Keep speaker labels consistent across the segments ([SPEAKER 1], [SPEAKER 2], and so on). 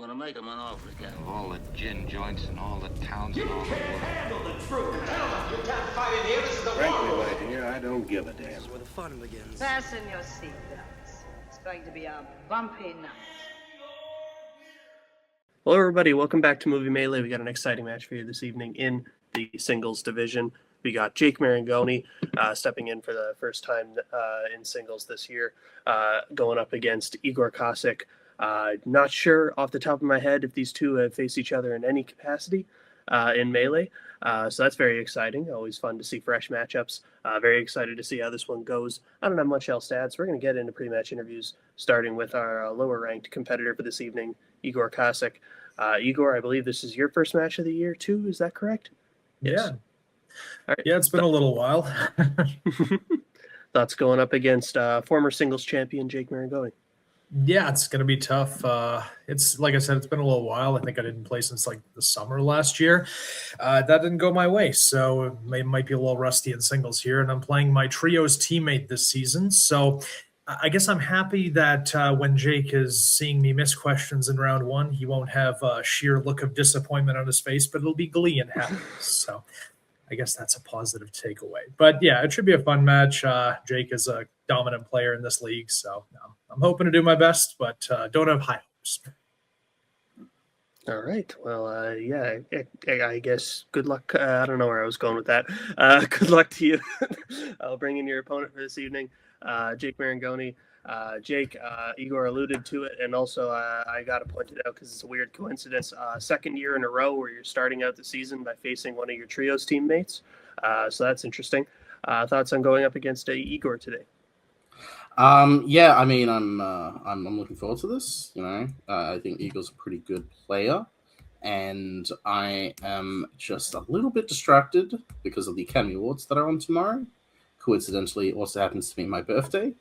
[SPEAKER 1] gonna make him an offer again.
[SPEAKER 2] Of all the gin joints and all the towns and all the world.
[SPEAKER 3] Handle the truth. Gentlemen, you can't fight in here. This is the
[SPEAKER 4] Frankly,
[SPEAKER 3] war.
[SPEAKER 4] my dear, I don't give a damn.
[SPEAKER 5] This is where the fun begins.
[SPEAKER 6] Fasten your seatbelts. It's going to be a bumpy night.
[SPEAKER 7] Hello, everybody. Welcome back to Movie Melee. We got an exciting match for you this evening in the singles division. We got Jake Maringoni stepping in for the first time in singles this year, going up against Igor Kasic. Not sure off the top of my head if these two have faced each other in any capacity in Melee. So that's very exciting. Always fun to see fresh matchups. Very excited to see how this one goes. I don't have much else to add, so we're going to get into pre-match interviews, starting with our lower-ranked competitor for this evening, Igor Kasic. Igor, I believe this is your first match of the year, too. Is that correct?
[SPEAKER 8] Yes.
[SPEAKER 7] Yeah. All right.
[SPEAKER 8] Yeah, it's been a little while.
[SPEAKER 7] Thoughts going up against former singles champion Jake Maringoni?
[SPEAKER 8] Yeah, it's going to be tough. It's like I said, it's been a little while. I think I didn't play since like the summer last year. That didn't go my way, so it might be a little rusty in singles here. And I'm playing my trio's teammate this season, so I guess I'm happy that when Jake is seeing me miss questions in round one, he won't have a sheer look of disappointment on his face, but it'll be glee and happiness. So I guess that's a positive takeaway. But yeah, it should be a fun match. Jake is a dominant player in this league, so I'm hoping to do my best, but don't have high hopes.
[SPEAKER 7] All right. Well, yeah, I guess good luck. I don't know where I was going with that. Good luck to you. I'll bring in your opponent for this evening, Jake Maringoni. Jake, Igor alluded to it, and also I got to point it out because it's a weird coincidence. Second year in a row where you're starting out the season by facing one of your trio's teammates. So that's interesting. Thoughts on going up against Igor today?
[SPEAKER 9] Yeah, I mean, I'm looking forward to this. You know, I think Igor's a pretty good player, and I am just a little bit distracted because of the Academy Awards that are on tomorrow. Coincidentally, it also happens to be my birthday,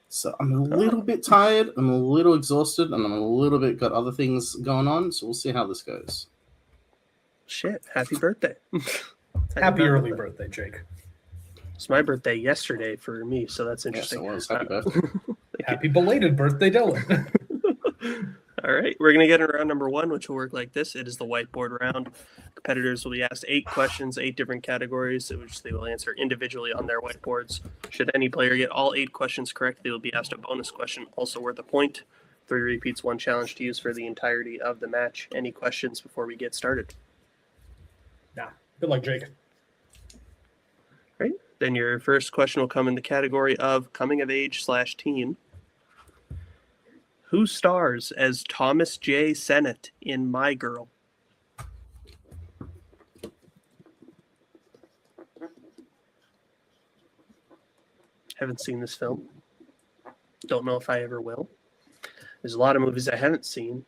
[SPEAKER 9] so I'm a little bit tired. I'm a little exhausted, and I'm a little bit got other things going on. So we'll see how this goes.
[SPEAKER 7] Shit! Happy birthday!
[SPEAKER 8] Happy early birthday, Jake.
[SPEAKER 7] It's my birthday yesterday for me, so that's interesting.
[SPEAKER 9] Yes, it was. Happy birthday.
[SPEAKER 8] Happy belated birthday, Dylan.
[SPEAKER 7] All right, we're going to get in round number one, which will work like this. It is the whiteboard round. Competitors will be asked 8 questions, 8 different categories, which they will answer individually on their whiteboards. Should any player get all 8 questions correct, they will be asked a bonus question, also worth a point. 3 repeats, 1 challenge to use for the entirety of the match. Any questions before we get started?
[SPEAKER 8] Nah. Good luck, Jake.
[SPEAKER 7] Right. Then your first question will come in the category of coming of age / teen. Who stars as Thomas J. Sennett in My Girl? Haven't seen this film. Don't know if I ever will. There's a lot of movies I haven't seen,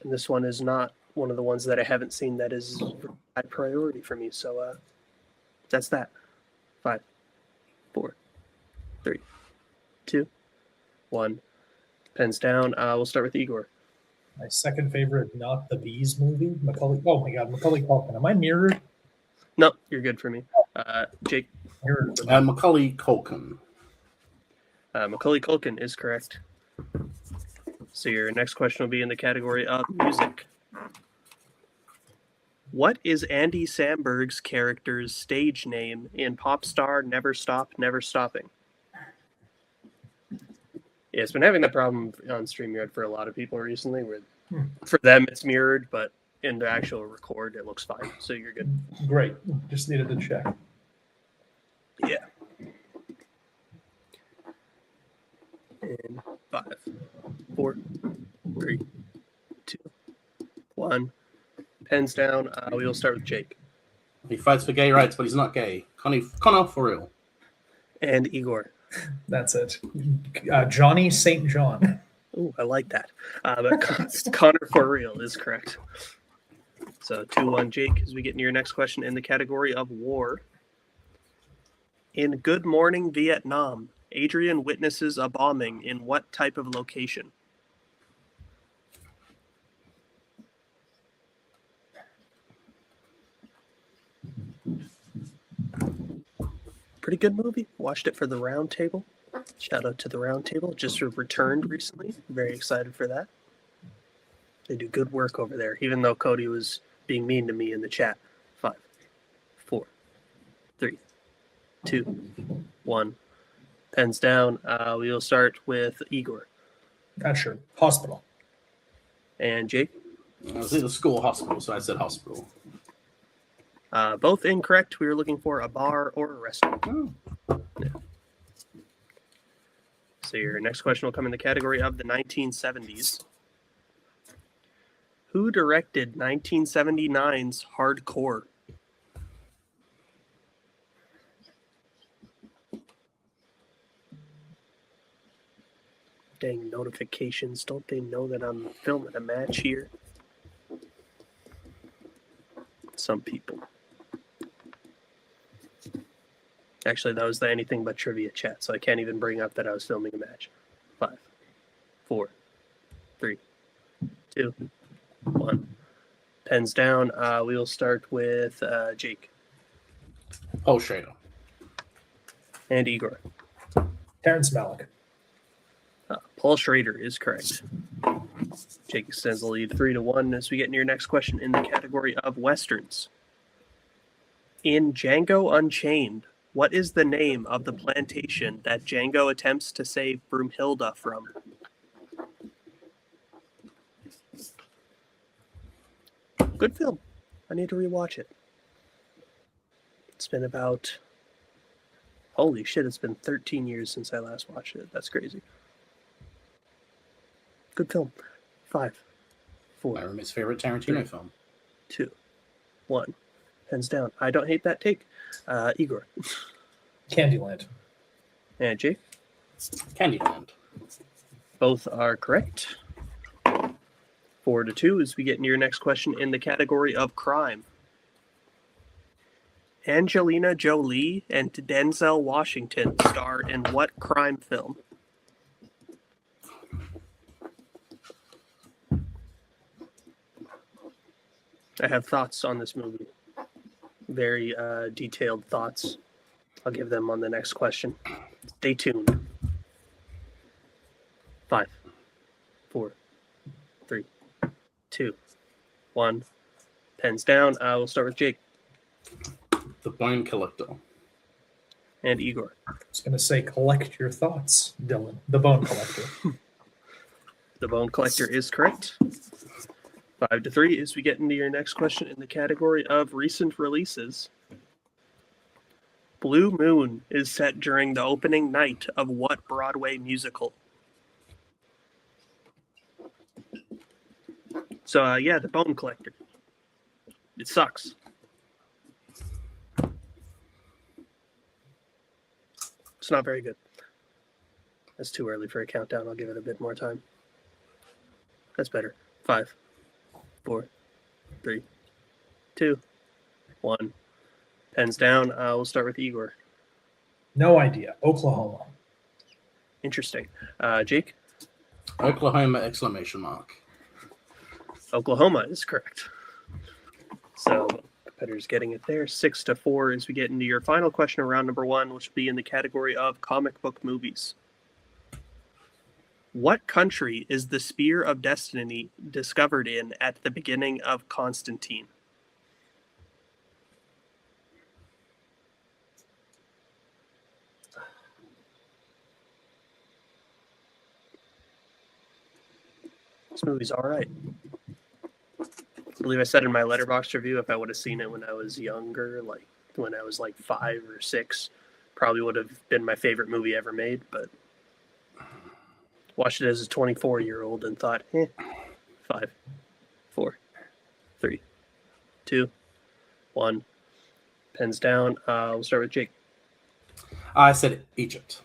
[SPEAKER 7] and this one is not one of the ones that I haven't seen that is high priority for me. So that's that. 5, 4, 3, 2, 1. Pens down. We'll start with Igor.
[SPEAKER 8] My second favorite, Not the Bees movie. Macaulay. Oh my God, Macaulay Culkin. Am I mirrored?
[SPEAKER 7] No, you're good for me. Jake.
[SPEAKER 8] Mirrored.
[SPEAKER 9] Macaulay Culkin.
[SPEAKER 7] Macaulay Culkin is correct. So your next question will be in the category of music. What is Andy Samberg's character's stage name in Pop Star Never Stop, Never Stopping? Yeah, it's been having that problem on StreamYard for a lot of people recently, where for them it's mirrored, but in the actual record it looks fine. So you're good.
[SPEAKER 8] Great. Just needed to check.
[SPEAKER 7] Yeah. In 5, 4, 3, 2, 1. Pens down. We will start with Jake.
[SPEAKER 9] He fights for gay rights, but he's not gay. Connor for real.
[SPEAKER 7] And Igor.
[SPEAKER 8] That's it. Johnny St. John.
[SPEAKER 7] Oh, I like that. But Connor for real is correct. So 2-1 Jake as we get into your next question in the category of war. In Good Morning Vietnam, Adrian witnesses a bombing in what type of location? Pretty good movie. Watched it for the round table. Shout out to the round table. Just returned recently. Very excited for that. They do good work over there, even though Cody was being mean to me in the chat. 5, 4, 3, 2, 1. Pens down. We will start with Igor.
[SPEAKER 8] Not sure. Hospital.
[SPEAKER 7] And Jake.
[SPEAKER 9] I was in the school hospital, so I said hospital.
[SPEAKER 7] Both incorrect. We were looking for a bar or a restaurant.
[SPEAKER 9] Oh.
[SPEAKER 7] Yeah. So your next question will come in the category of the 1970s. Who directed 1979's Hardcore? Dang notifications. Don't they know that I'm filming a match here? Some people. Actually, that was the anything but trivia chat, so I can't even bring up that I was filming a match. 5, 4, 3, 2, 1. Pens down. We will start with Jake.
[SPEAKER 9] Paul Schrader.
[SPEAKER 7] And Igor.
[SPEAKER 8] Terrence Malick.
[SPEAKER 7] Paul Schrader is correct. Jake extends the lead 3-1 as we get into your next question in the category of Westerns. In Django Unchained, what is the name of the plantation that Django attempts to save Broomhilda from? Good film. I need to rewatch it. It's been about... Holy shit, it's been 13 years since I last watched it. That's crazy. Good film. 5, 4,
[SPEAKER 9] My roommate's favorite Tarantino film.
[SPEAKER 7] 2, 1. Hands down. I don't hate that take. Igor.
[SPEAKER 8] Candyland.
[SPEAKER 7] And Jake.
[SPEAKER 9] Candyland.
[SPEAKER 7] Both are correct. 4-2 as we get into your next question in the category of crime. Angelina Jolie and Denzel Washington star in what crime film? I have thoughts on this movie. Very detailed thoughts. I'll give them on the next question. Stay tuned. 5, 4, 3, 2, 1. Pens down. We'll start with Jake.
[SPEAKER 9] The Bone Collector.
[SPEAKER 7] And Igor.
[SPEAKER 8] I was going to say, collect your thoughts, Dylan. The Bone Collector.
[SPEAKER 7] The Bone Collector is correct. 5-3 as we get into your next question in the category of recent releases. Blue Moon is set during the opening night of what Broadway musical? So, The Bone Collector. It sucks. It's not very good. That's too early for a countdown. I'll give it a bit more time. That's better. 5, 4, 3, 2, 1. Pens down. We'll start with Igor.
[SPEAKER 8] No idea. Oklahoma.
[SPEAKER 7] Interesting. Jake?
[SPEAKER 9] Oklahoma! Exclamation mark.
[SPEAKER 7] Oklahoma is correct. So competitors getting it there. 6-4 as we get into your final question of round number 1, which will be in the category of comic book movies. What country is the Spear of Destiny discovered in at the beginning of Constantine? This movie's all right. I believe I said in my Letterboxd review, if I would have seen it when I was younger, like when I was like 5 or 6, probably would have been my favorite movie ever made. But watched it as a 24-year-old and thought, 5, 4, 3, 2, 1. Pens down. We'll start with Jake.
[SPEAKER 9] I said Egypt.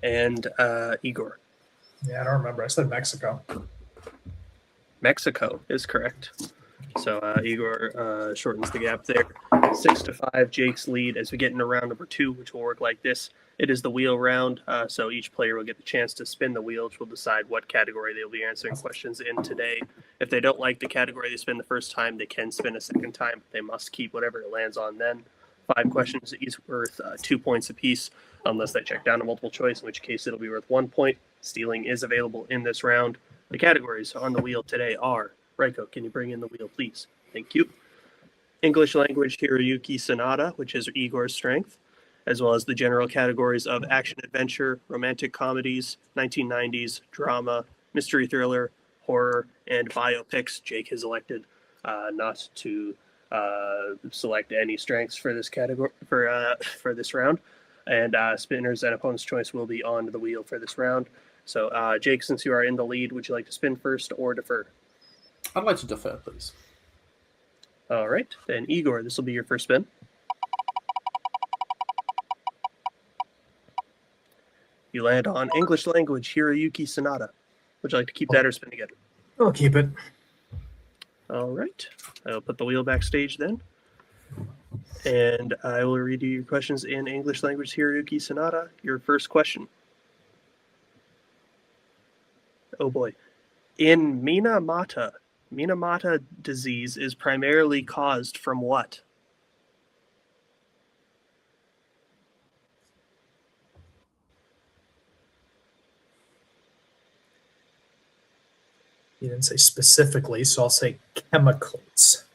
[SPEAKER 7] And Igor.
[SPEAKER 8] Yeah, I don't remember. I said Mexico.
[SPEAKER 7] Mexico is correct. So Igor shortens the gap there. 6-5, Jake's lead as we get into round number 2, which will work like this. It is the wheel round, so each player will get the chance to spin the wheel, which will decide what category they'll be answering questions in today. If they don't like the category they spin the first time, they can spin a second time, but they must keep whatever it lands on then. 5 questions, each worth 2 points apiece, unless they check down a multiple choice, in which case it'll be worth 1 point. Stealing is available in this round. The categories on the wheel today are, Reiko, can you bring in the wheel, please? Thank you. English language, Hiroyuki Sanada, which is Igor's strength, as well as the general categories of action adventure, romantic comedies, 1990s, drama, mystery thriller, horror, and biopics. Jake has elected not to select any strengths for this category for this round, and spinners and opponent's choice will be on the wheel for this round. So, Jake, since you are in the lead, would you like to spin first or defer?
[SPEAKER 9] I'd like to defer, please.
[SPEAKER 7] All right, then Igor, this will be your first spin. You land on English language, Hiroyuki Sanada. Would you like to keep that or spin again?
[SPEAKER 8] I'll keep it.
[SPEAKER 7] All right. I'll put the wheel backstage then. And I will read you your questions in English language, Hiroyuki Sanada. Your first question. Oh boy. In Minamata disease is primarily caused from what?
[SPEAKER 8] You didn't say specifically, so I'll say chemicals.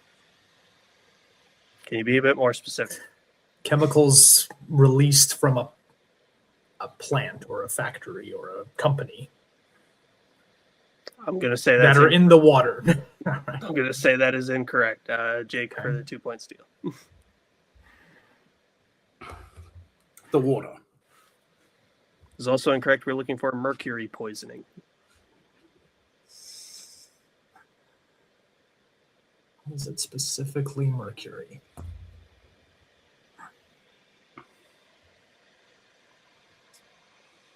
[SPEAKER 7] Can you be a bit more specific?
[SPEAKER 8] Chemicals released from a plant or a factory or a company
[SPEAKER 7] I'm going to say
[SPEAKER 8] that are in the water.
[SPEAKER 7] I'm going to say that is incorrect. Jake for the 2-point steal.
[SPEAKER 9] The water.
[SPEAKER 7] Is also incorrect. We're looking for mercury poisoning.
[SPEAKER 8] Is it specifically mercury?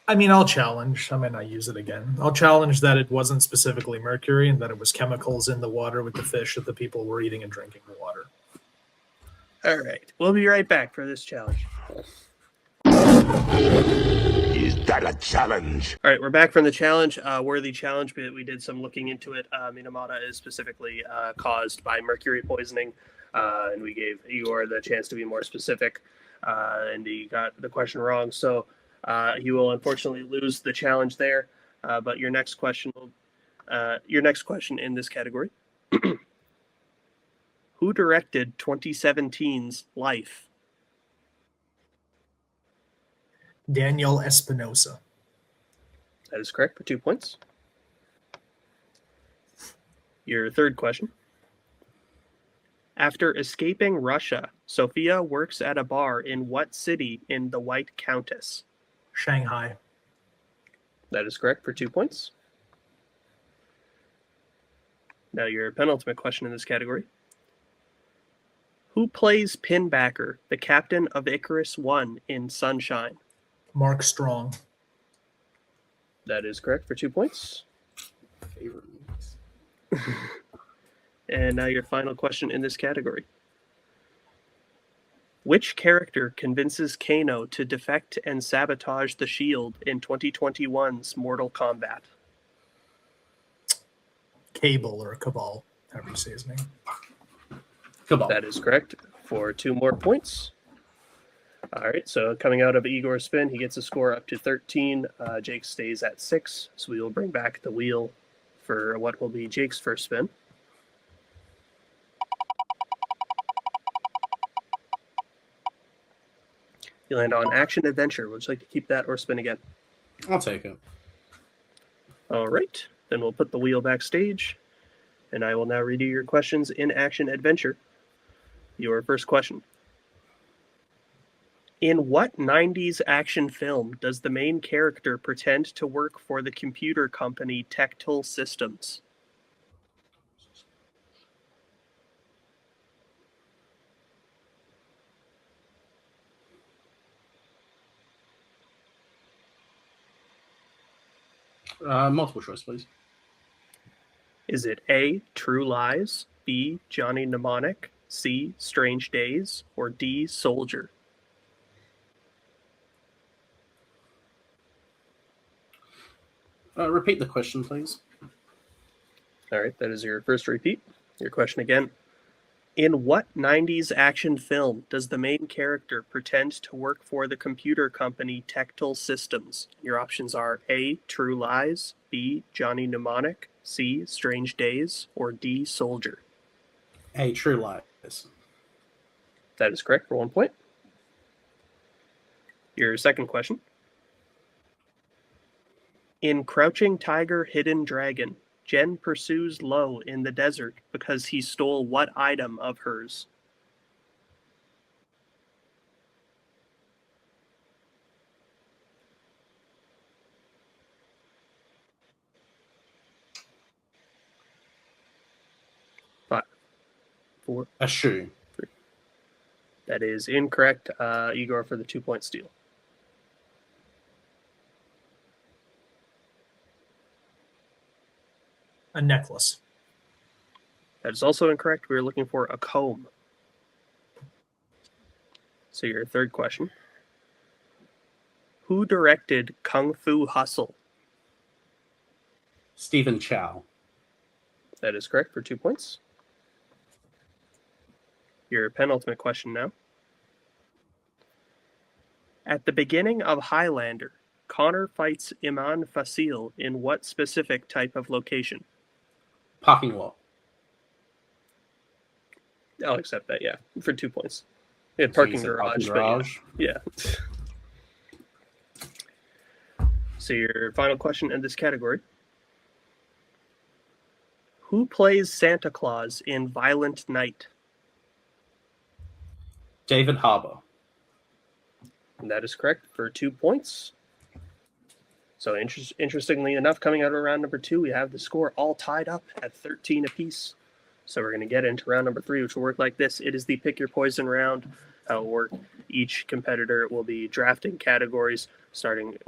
[SPEAKER 8] I mean, I'll challenge. I might not use it again. I'll challenge that it wasn't specifically mercury and that it was chemicals in the water with the fish that the people were eating and drinking the water.
[SPEAKER 7] All right. We'll be right back for this challenge.
[SPEAKER 1] Is that a challenge?
[SPEAKER 7] All right, we're back from the challenge. Worthy challenge, but we did some looking into it. Minamata is specifically caused by mercury poisoning, and we gave Igor the chance to be more specific, and he got the question wrong. So he will unfortunately lose the challenge there. But your next question in this category: who directed 2017's Life?
[SPEAKER 8] Daniel Espinosa.
[SPEAKER 7] That is correct for 2 points. Your third question. After escaping Russia, Sophia works at a bar in what city in The White Countess?
[SPEAKER 8] Shanghai.
[SPEAKER 7] That is correct for 2 points. Now your penultimate question in this category. Who plays Pinbacker, the captain of Icarus One in Sunshine?
[SPEAKER 8] Mark Strong.
[SPEAKER 7] That is correct for 2 points.
[SPEAKER 9] Favorite movies.
[SPEAKER 7] And now your final question in this category. Which character convinces Kano to defect and sabotage the shield in 2021's Mortal Kombat?
[SPEAKER 8] Cable or Cabal, however you say his name.
[SPEAKER 9] Cabal.
[SPEAKER 7] That is correct for 2 more points. All right, so coming out of Igor's spin, he gets a score up to 13. Jake stays at 6, so we will bring back the wheel for what will be Jake's first spin. You land on action adventure. Would you like to keep that or spin again?
[SPEAKER 9] I'll take it.
[SPEAKER 7] All right, then we'll put the wheel backstage, and I will now read you your questions in action adventure. Your first question. In what 90s action film does the main character pretend to work for the computer company Tectil Systems?
[SPEAKER 9] Multiple choice, please.
[SPEAKER 7] Is it A, True Lies, B, Johnny Mnemonic, C, Strange Days, or D, Soldier?
[SPEAKER 9] Repeat the question, please.
[SPEAKER 7] All right, that is your first repeat. Your question again. In what 90s action film does the main character pretend to work for the computer company Tectal Systems? Your options are A. True Lies, B. Johnny Mnemonic, C. Strange Days, or D. Soldier.
[SPEAKER 9] A True Lies.
[SPEAKER 7] That is correct for 1 point. Your second question. In Crouching Tiger, Hidden Dragon, Jen pursues Lo in the desert because he stole what item of hers? Five, four.
[SPEAKER 9] A shoe.
[SPEAKER 7] That is incorrect. Igor for the 2-point steal.
[SPEAKER 8] A necklace.
[SPEAKER 7] That is also incorrect. We were looking for a comb. So your third question. Who directed Kung Fu Hustle?
[SPEAKER 9] Stephen Chow.
[SPEAKER 7] That is correct for 2 points. Your penultimate question now. At the beginning of Highlander, Connor fights Iman Fasil in what specific type of location?
[SPEAKER 9] Parking lot.
[SPEAKER 7] I'll accept that, yeah, for 2 points. Yeah,
[SPEAKER 9] So
[SPEAKER 7] parking
[SPEAKER 9] you said
[SPEAKER 7] garage,
[SPEAKER 9] parking
[SPEAKER 7] but
[SPEAKER 9] garage.
[SPEAKER 7] yeah. So your final question in this category. Who plays Santa Claus in Violent Night?
[SPEAKER 9] David Harbour.
[SPEAKER 7] And that is correct for 2 points. So interestingly enough, coming out of round number 2, we have the score all tied up at 13 apiece. So we're going to get into round number 3, which will work like this. It is the pick your poison round. How it will work. Each competitor will be drafting categories, starting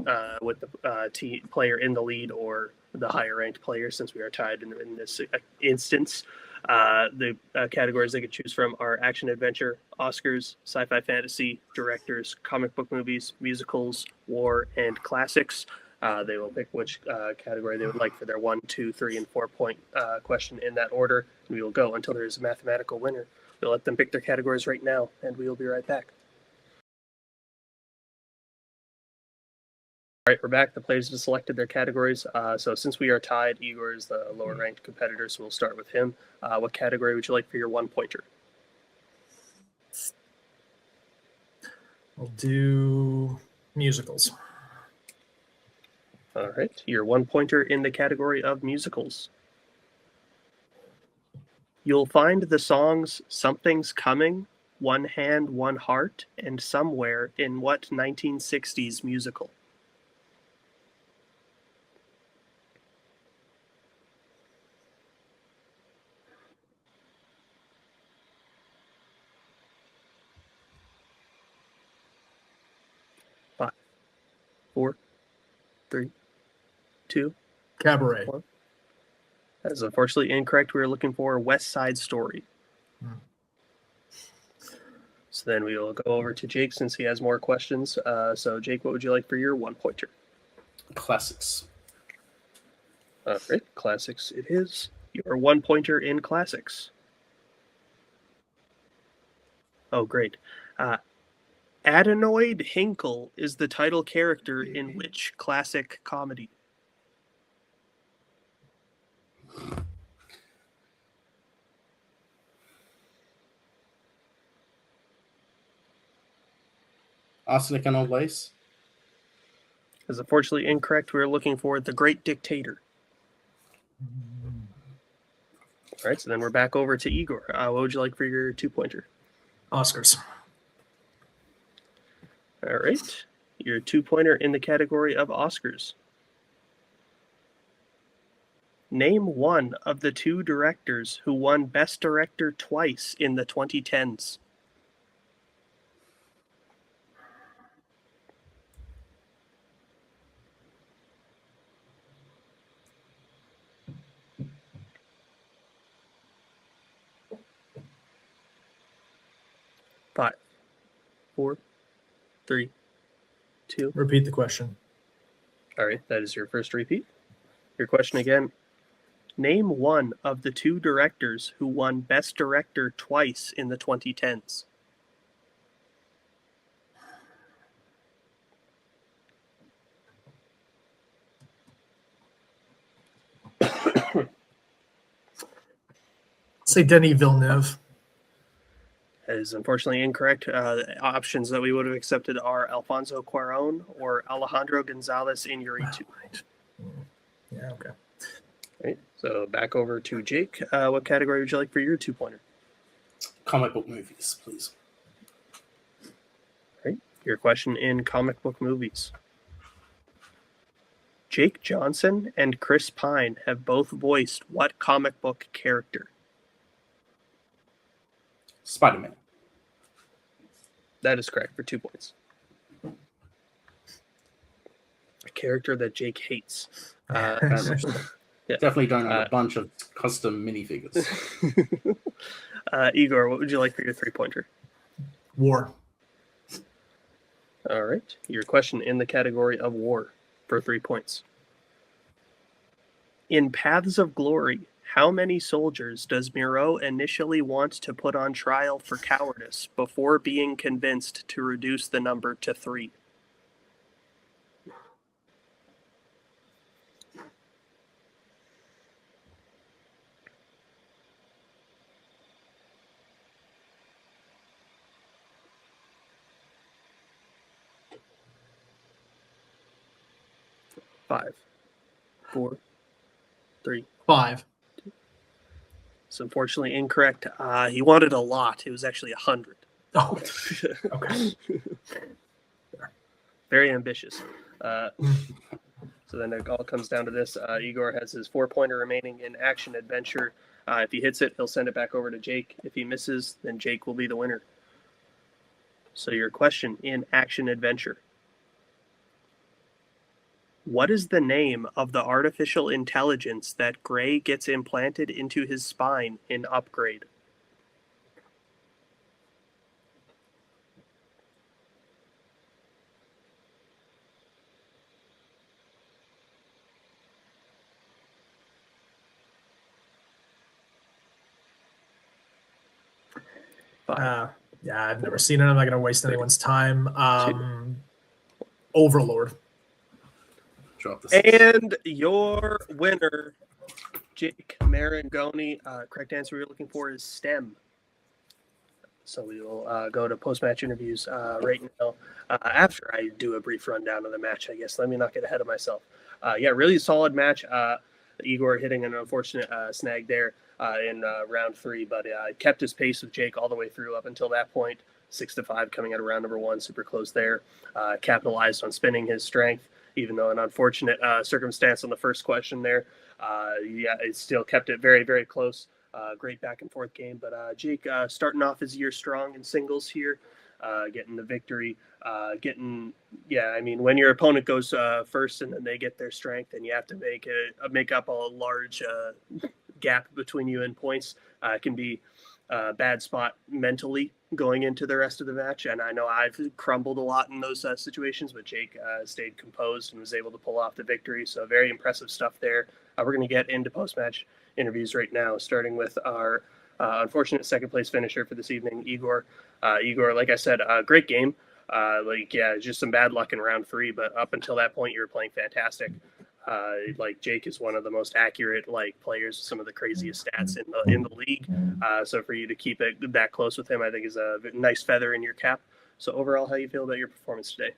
[SPEAKER 7] with the player in the lead or the higher ranked player, since we are tied in this instance. The categories they could choose from are action adventure, Oscars, sci-fi fantasy, directors, comic book movies, musicals, war, and classics. They will pick which category they would like for their 1, 2, 3, and 4 point question in that order. We will go until there is a mathematical winner. We'll let them pick their categories right now, and we will be right back. All right, we're back. The players have selected their categories. So since we are tied, Igor is the lower ranked competitor, so we'll start with him. What category would you like for your 1 pointer?
[SPEAKER 8] We'll do musicals.
[SPEAKER 7] All right, your 1 pointer in the category of musicals. You'll find the songs Something's Coming, One Hand, One Heart, and Somewhere in what 1960s musical? Five, four, three, two.
[SPEAKER 8] Cabaret.
[SPEAKER 7] One. That is unfortunately incorrect. We were looking for West Side Story. So then we will go over to Jake since he has more questions. So Jake, what would you like for your 1 pointer?
[SPEAKER 9] Classics.
[SPEAKER 7] All right, classics it is. Your 1 pointer in classics. Oh, great. Adenoid Hinkle is the title character in which classic comedy?
[SPEAKER 9] Arsenic and Old Lace.
[SPEAKER 7] Is unfortunately incorrect. We were looking for The Great Dictator. All right, so then we're back over to Igor. What would you like for your 2 pointer?
[SPEAKER 8] Oscars.
[SPEAKER 7] All right, your 2 pointer in the category of Oscars. Name one of the 2 directors who won Best Director twice in the 2010s. Five, four, three, two.
[SPEAKER 8] Repeat the question.
[SPEAKER 7] All right, that is your first repeat. Your question again. Name one of the two directors who won Best Director twice in the 2010s.
[SPEAKER 8] Say Denis Villeneuve.
[SPEAKER 7] That is unfortunately incorrect. The options that we would have accepted are Alfonso Cuarón or Alejandro González Iñárritu.
[SPEAKER 8] Yeah, okay.
[SPEAKER 7] Right. So back over to Jake. What category would you like for your 2-pointer?
[SPEAKER 9] Comic book movies, please.
[SPEAKER 7] Right. Your question in comic book movies. Jake Johnson and Chris Pine have both voiced what comic book character?
[SPEAKER 9] Spider-Man.
[SPEAKER 7] That is correct for 2 points. A character that Jake hates. Yeah.
[SPEAKER 9] Definitely don't have a bunch of custom minifigures.
[SPEAKER 7] Igor, what would you like for your 3-pointer?
[SPEAKER 8] War.
[SPEAKER 7] All right. Your question in the category of war for 3 points. In Paths of Glory, how many soldiers does Miro initially want to put on trial for cowardice before being convinced to reduce the number to 3? Five, 4, 3.
[SPEAKER 8] 5.
[SPEAKER 7] It's unfortunately incorrect. He wanted a lot. It was actually 100.
[SPEAKER 8] Oh, okay.
[SPEAKER 7] Very ambitious. So then it all comes down to this. Igor has his 4-pointer remaining in action adventure. If he hits it, he'll send it back over to Jake. If he misses, then Jake will be the winner. So your question in action adventure. What is the name of the artificial intelligence that Gray gets implanted into his spine in Upgrade?
[SPEAKER 8] Yeah, I've never seen it. I'm not going to waste anyone's time. Overlord.
[SPEAKER 9] Drop this.
[SPEAKER 7] And your winner, Jake Maringoni. Correct answer you're looking for is STEM. So we will go to post-match interviews right now. After I do a brief rundown of the match, I guess. Let me not get ahead of myself. Yeah, really solid match. Igor hitting an unfortunate snag there in round 3, but kept his pace with Jake all the way through up until that point. 6-5 coming out of round number 1, super close there. Capitalized on spinning his strength, even though an unfortunate circumstance on the first question there. Yeah, it still kept it very, very close. Great back and forth game, but Jake starting off his year strong in singles here, getting the victory. I mean, when your opponent goes first and then they get their strength, and you have to make up a large gap between you and points, it can be a bad spot mentally going into the rest of the match. And I know I've crumbled a lot in those situations, but Jake stayed composed and was able to pull off the victory. So very impressive stuff there. We're going to get into post-match interviews right now, starting with our unfortunate second place finisher for this evening, Igor. Igor, like I said, great game. Just some bad luck in round 3, but up until that point, you were playing fantastic. Jake is one of the most accurate players, some of the craziest stats in the league. So for you to keep it that close with him, I think is a nice feather in your cap. So overall, how you feel about your performance today?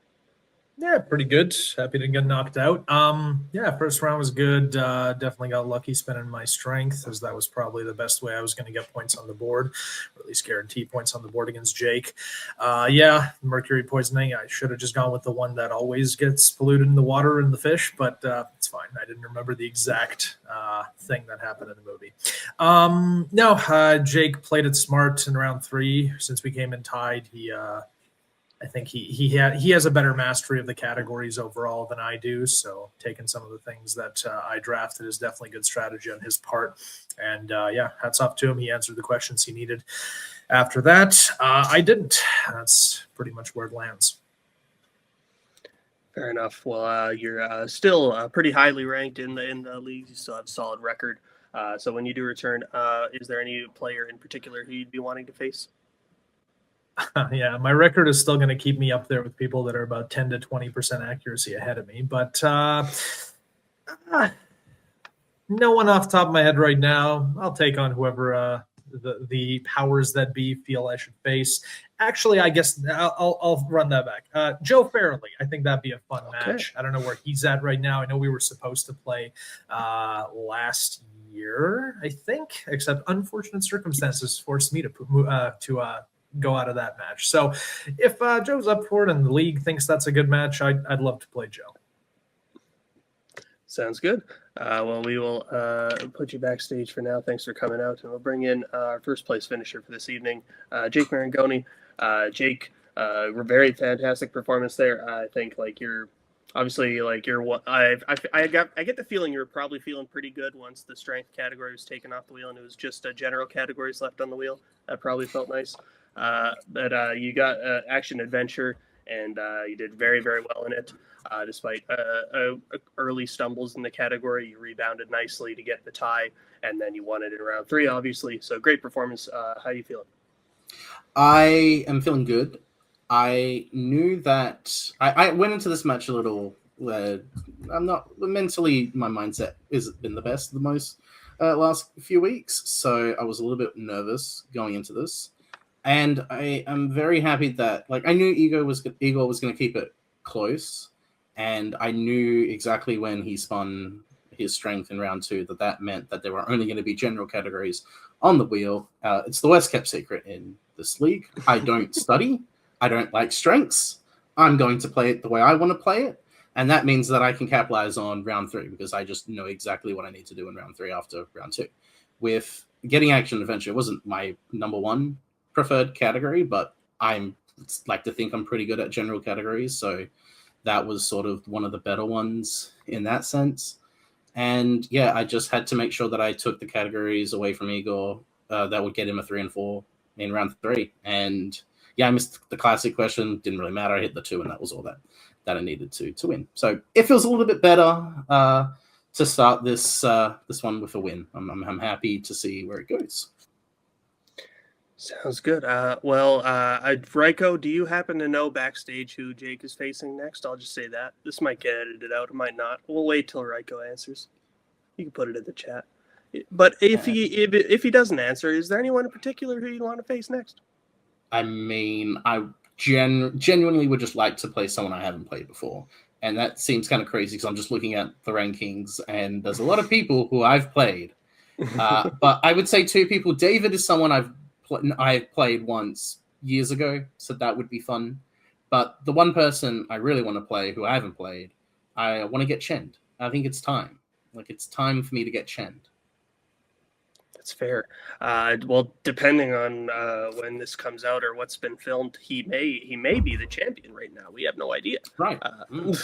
[SPEAKER 8] Yeah, pretty good. Happy to get knocked out. First round was good. Definitely got lucky spending my strength, as that was probably the best way I was going to get points on the board, or at least guarantee points on the board against Jake. Mercury poisoning. I should have just gone with the one that always gets polluted in the water and the fish, but it's fine. I didn't remember the exact thing that happened in the movie. Jake played it smart in round 3. Since we came in tied, I think he has a better mastery of the categories overall than I do. So taking some of the things that I drafted is definitely good strategy on his part. And hats off to him. He answered the questions he needed. After that, I didn't. That's pretty much where it lands.
[SPEAKER 7] Fair enough. Well, you're still pretty highly ranked in the league. You still have a solid record. So when you do return, is there any player in particular who you'd be wanting to face?
[SPEAKER 8] Yeah, my record is still going to keep me up there with people that are about 10 to 20% accuracy ahead of me. But no one off the top of my head right now. I'll take on whoever the powers that be feel I should face. Actually, I guess I'll run that back. Joe Farrelly, I think that'd be a fun match. I don't know where he's at right now. I know we were supposed to play last year, I think, except unfortunate circumstances forced me to go out of that match. So if Joe's up for it and the league thinks that's a good match, I'd love to play Joe.
[SPEAKER 7] Sounds good. Well, we will put you backstage for now. Thanks for coming out, and we'll bring in our first place finisher for this evening, Jake Maringoni. Jake, very fantastic performance there. I think you're obviously I get the feeling you were probably feeling pretty good once the strength category was taken off the wheel and it was just general categories left on the wheel. That probably felt nice. But you got action adventure, and you did very, very well in it. Despite early stumbles in the category, you rebounded nicely to get the tie, and then you won it in round 3, obviously. So great performance. How are you feeling?
[SPEAKER 9] I am feeling good. I knew that I went into this match a little. I'm not mentally. My mindset hasn't been the best the most last few weeks, so I was a little bit nervous going into this. And I am very happy that I knew Igor was going to keep it close, and I knew exactly when he spun his strength in round 2 that meant that there were only going to be general categories on the wheel. It's the worst kept secret in this league. I don't study. I don't like strengths. I'm going to play it the way I want to play it, and that means that I can capitalize on round 3 because I just know exactly what I need to do in round 3 after round 2. With getting action adventure, it wasn't my number 1 preferred category, but I like to think I'm pretty good at general categories, so that was sort of one of the better ones in that sense. And yeah, I just had to make sure that I took the categories away from Igor that would get him a 3 and 4 in round 3. And yeah, I missed the classic question. Didn't really matter. I hit the 2, and that was all that I needed to win. So it feels a little bit better to start this one with a win. I'm happy to see where it goes.
[SPEAKER 7] Sounds good. Ryko, do you happen to know backstage who Jake is facing next? I'll just say that. This might get edited out. It might not. We'll wait till Ryko answers. You can put it in the chat. But if he doesn't answer, is there anyone in particular who you want to face next?
[SPEAKER 9] I mean, I genuinely would just like to play someone I haven't played before. And that seems kind of crazy because I'm just looking at the rankings, and there's a lot of people who I've played. But I would say 2 people. David is someone I've played once years ago, so that would be fun. But the one person I really want to play who I haven't played, I want to get Chend. I think it's time. It's time for me to get Chend.
[SPEAKER 7] That's fair. Well, depending on when this comes out or what's been filmed, he may be the champion right now. We have no idea.
[SPEAKER 9] Right.
[SPEAKER 7] We'll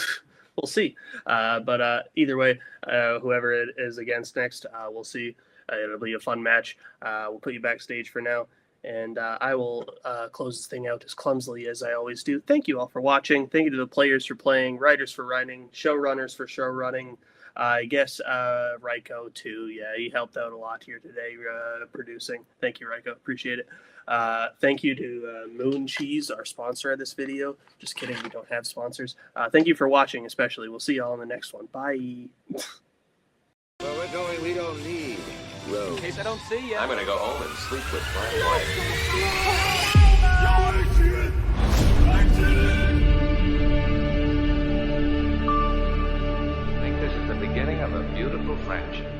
[SPEAKER 7] see. But either way, whoever it is against next, we'll see. It'll be a fun match. We'll put you backstage for now, and I will close this thing out as clumsily as I always do. Thank you all for watching. Thank you to the players for playing, writers for writing, showrunners for show running. I guess Ryko too. Yeah, he helped out a lot here today producing. Thank you, Ryko. Appreciate it. Thank you to Moon Cheese, our sponsor of this video. Just kidding, we don't have sponsors. Thank you for watching, especially. We'll see you all in the next one. Bye.
[SPEAKER 4] Where we're going, we don't need roads.
[SPEAKER 3] In case I don't see you.
[SPEAKER 4] I'm gonna go home and sleep with my wife.
[SPEAKER 2] I think this is the beginning of a beautiful friendship.